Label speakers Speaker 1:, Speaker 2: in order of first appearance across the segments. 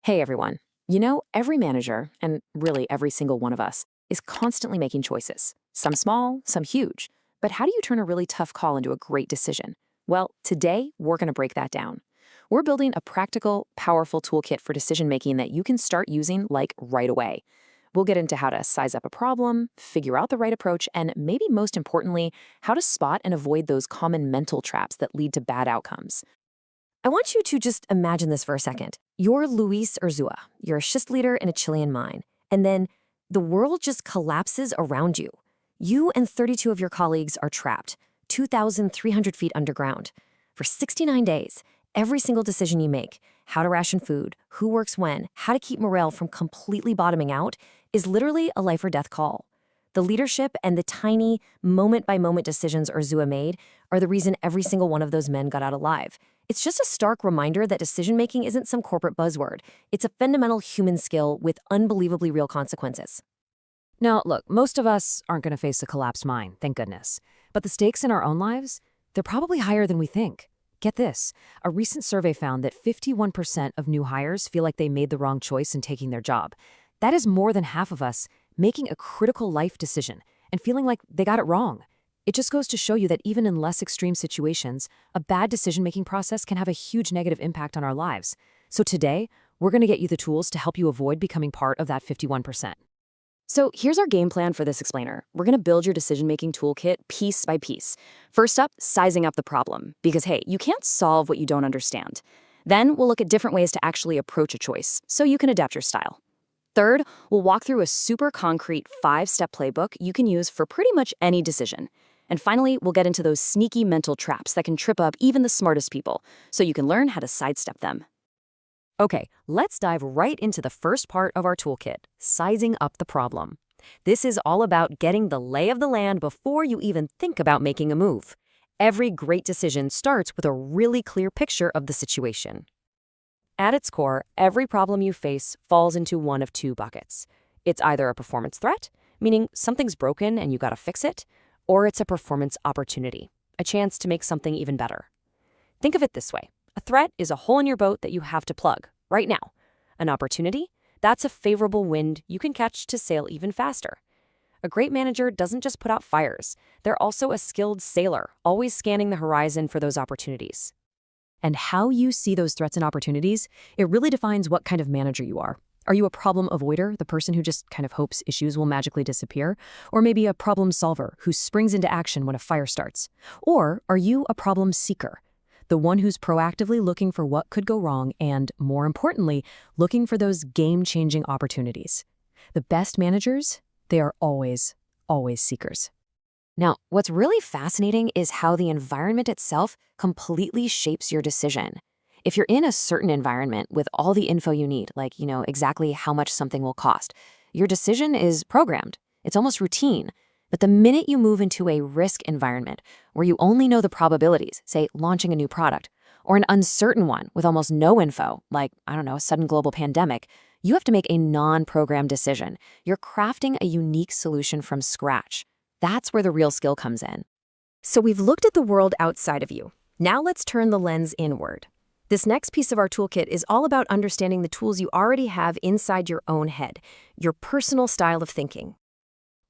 Speaker 1: Hey everyone. Every manager, and really every single one of us, is constantly making choices. Some small, some huge. But how do you turn a really tough call into a great decision? Well, today we're going to break that down. We're building a practical, powerful toolkit for decision making that you can start using like right away. We'll get into how to size up a problem, figure out the right approach, and maybe most importantly, how to spot and avoid those common mental traps that lead to bad outcomes.
Speaker 2: I want you to just imagine this for a second. You're Luis Urzua. You're a schist leader in a Chilean mine. And then the world just collapses around you. You and 32 of your colleagues are trapped, 2,300 feet underground. For 69 days, every single decision you make, how to ration food, who works when, how to keep morale from completely bottoming out, is literally a life or death call. The leadership and the tiny, moment-by-moment decisions Urzua made are the reason every single one of those men got out alive. It's just a stark reminder that decision-making isn't some corporate buzzword. It's a fundamental human skill with unbelievably real consequences.
Speaker 1: Now, look, most of us aren't going to face a collapsed mine, thank goodness. But the stakes in our own lives, they're probably higher than we think. Get this, a recent survey found that 51% of new hires feel like they made the wrong choice in taking their job. That is more than half of us making a critical life decision and feeling like they got it wrong. It just goes to show you that even in less extreme situations, a bad decision-making process can have a huge negative impact on our lives. So today, we're going to get you the tools to help you avoid becoming part of that 51%. So here's our game plan for this explainer. We're going to build your decision-making toolkit piece by piece. First up, sizing up the problem. Because hey, you can't solve what you don't understand. Then we'll look at different ways to actually approach a choice, so you can adapt your style. Third, we'll walk through a super concrete 5-step playbook you can use for pretty much any decision. And finally, we'll get into those sneaky mental traps that can trip up even the smartest people, so you can learn how to sidestep them.
Speaker 2: Okay, let's dive right into the first part of our toolkit, sizing up the problem. This is all about getting the lay of the land before you even think about making a move. Every great decision starts with a really clear picture of the situation. At its core, every problem you face falls into one of two buckets. It's either a performance threat, meaning something's broken and you gotta fix it, or it's a performance opportunity, a chance to make something even better. Think of it this way. A threat is a hole in your boat that you have to plug, right now. An opportunity? That's a favorable wind you can catch to sail even faster. A great manager doesn't just put out fires. They're also a skilled sailor, always scanning the horizon for those opportunities. And how you see those threats and opportunities, it really defines what kind of manager you are. Are you a problem avoider, the person who just kind of hopes issues will magically disappear? Or maybe a problem solver who springs into action when a fire starts? Or are you a problem seeker, the one who's proactively looking for what could go wrong and, more importantly, looking for those game-changing opportunities? The best managers, they are always seekers. Now, what's really fascinating is how the environment itself completely shapes your decision. If you're in a certain environment with all the info you need, like, exactly how much something will cost, your decision is programmed. It's almost routine. But the minute you move into a risk environment where you only know the probabilities, say launching a new product, or an uncertain one with almost no info, like, a sudden global pandemic, you have to make a non-programmed decision. You're crafting a unique solution from scratch. That's where the real skill comes in. So we've looked at the world outside of you. Now let's turn the lens inward. This next piece of our toolkit is all about understanding the tools you already have inside your own head, your personal style of thinking.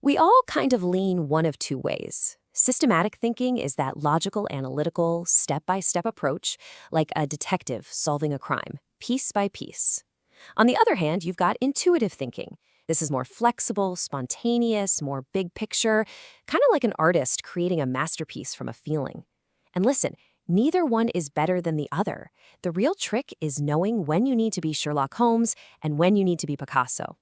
Speaker 2: We all kind of lean one of two ways. Systematic thinking is that logical, analytical, step-by-step approach, like a detective solving a crime, piece by piece. On the other hand, you've got intuitive thinking. This is more flexible, spontaneous, more big picture, kind of like an artist creating a masterpiece from a feeling. And listen, neither one is better than the other. The real trick is knowing when you need to be Sherlock Holmes and when you need to be Picasso.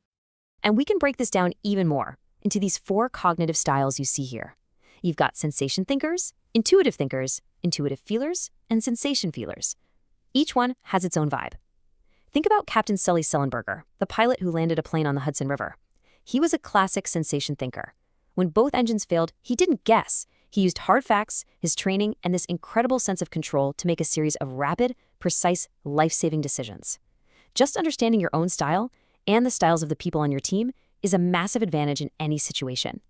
Speaker 2: And we can break this down even more into these 4 cognitive styles you see here. You've got sensation thinkers, intuitive feelers, and sensation feelers. Each one has its own vibe. Think about Captain Sully Sullenberger, the pilot who landed a plane on the Hudson River. He was a classic sensation thinker. When both engines failed, he didn't guess. He used hard facts, his training, and this incredible sense of control to make a series of rapid, precise, life-saving decisions. Just understanding your own style and the styles of the people on your team is a massive advantage in any situation.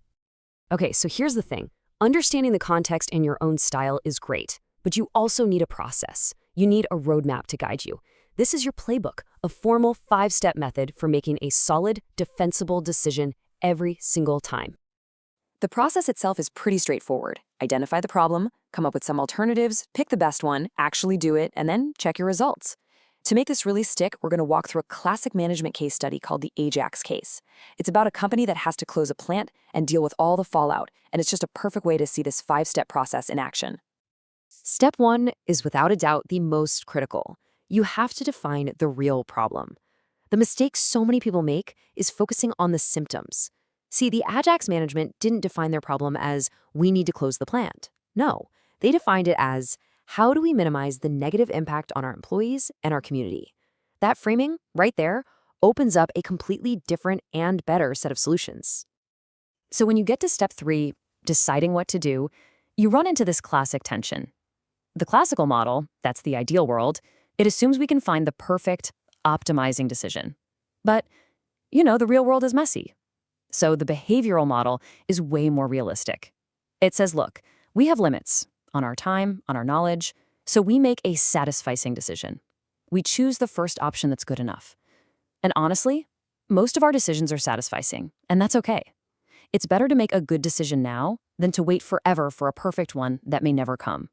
Speaker 2: Okay, so here's the thing. Understanding the context and your own style is great, but you also need a process. You need a roadmap to guide you. This is your playbook, a formal 5-step method for making a solid, defensible decision every single time. The process itself is pretty straightforward. Identify the problem, come up with some alternatives, pick the best one, actually do it, and then check your results. To make this really stick, we're going to walk through a classic management case study called the Ajax case. It's about a company that has to close a plant and deal with all the fallout, and it's just a perfect way to see this 5-step process in action. Step 1 is without a doubt the most critical. You have to define the real problem. The mistake so many people make is focusing on the symptoms. See, the Ajax management didn't define their problem as, we need to close the plant. No, they defined it as, how do we minimize the negative impact on our employees and our community? That framing, right there, opens up a completely different and better set of solutions. So when you get to step 3, deciding what to do, you run into this classic tension. The classical model, that's the ideal world, it assumes we can find the perfect, optimizing decision. But, the real world is messy. So the behavioral model is way more realistic. It says, look, we have limits on our time, on our knowledge, so we make a satisficing decision. We choose the first option that's good enough. And honestly, most of our decisions are satisficing, and that's okay. It's better to make a good decision now than to wait forever for a perfect one that may never come.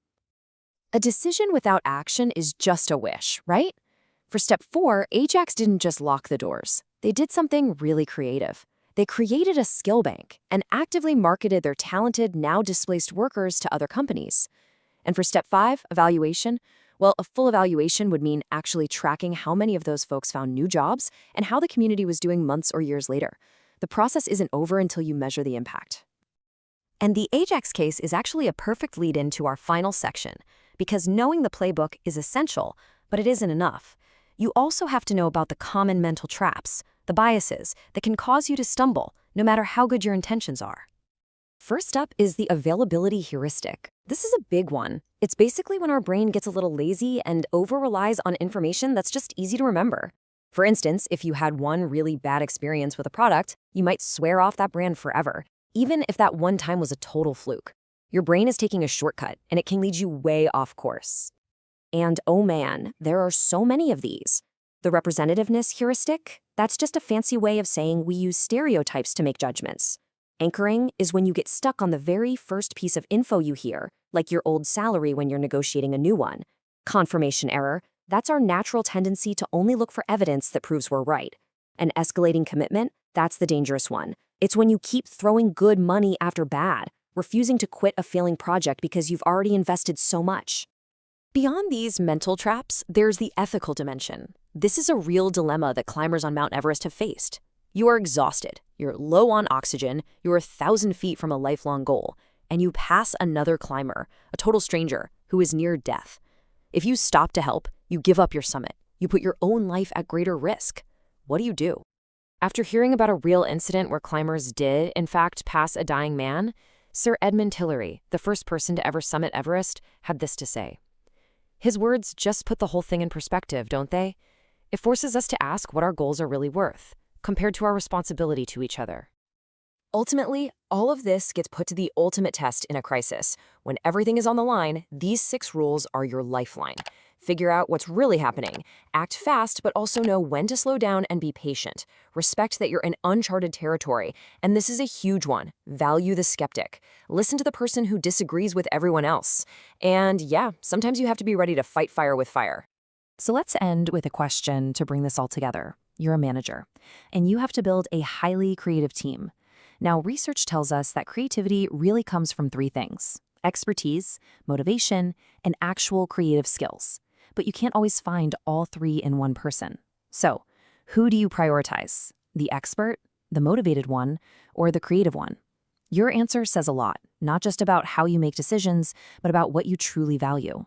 Speaker 2: A decision without action is just a wish, right? For step 4, Ajax didn't just lock the doors. They did something really creative. They created a skill bank and actively marketed their talented, now displaced workers to other companies. And for step 5, evaluation, well, a full evaluation would mean actually tracking how many of those folks found new jobs and how the community was doing months or years later. The process isn't over until you measure the impact. And the Ajax case is actually a perfect lead-in to our final section, because knowing the playbook is essential, but it isn't enough. You also have to know about the common mental traps, the biases that can cause you to stumble, no matter how good your intentions are. First up is the availability heuristic. This is a big one. It's basically when our brain gets a little lazy and over-relies on information that's just easy to remember. For instance, if you had one really bad experience with a product, you might swear off that brand forever, even if that one time was a total fluke. Your brain is taking a shortcut, and it can lead you way off course. And oh man, there are so many of these. The representativeness heuristic, that's just a fancy way of saying we use stereotypes to make judgments. Anchoring is when you get stuck on the very first piece of info you hear, like your old salary when you're negotiating a new one. Confirmation error, that's our natural tendency to only look for evidence that proves we're right. And escalating commitment, that's the dangerous one. It's when you keep throwing good money after bad, refusing to quit a failing project because you've already invested so much. Beyond these mental traps, there's the ethical dimension. This is a real dilemma that climbers on Mount Everest have faced. You are exhausted, you're low on oxygen, you're 1,000 feet from a lifelong goal, and you pass another climber, a total stranger, who is near death. If you stop to help, you give up your summit. You put your own life at greater risk. What do you do? After hearing about a real incident where climbers did, in fact, pass a dying man, Sir Edmund Hillary, the first person to ever summit Everest, had this to say. His words just put the whole thing in perspective, don't they? It forces us to ask what our goals are really worth, compared to our responsibility to each other. Ultimately, all of this gets put to the ultimate test in a crisis. When everything is on the line, these 6 rules are your lifeline. Figure out what's really happening. Act fast, but also know when to slow down and be patient. Respect that you're in uncharted territory. And this is a huge one. Value the skeptic. Listen to the person who disagrees with everyone else. And yeah, sometimes you have to be ready to fight fire with fire. So let's end with a question to bring this all together. You're a manager, and you have to build a highly creative team. Now, research tells us that creativity really comes from 3 things: expertise, motivation, and actual creative skills. But you can't always find all 3 in one person. So, who do you prioritize? The expert, the motivated one, or the creative one? Your answer says a lot, not just about how you make decisions, but about what you truly value.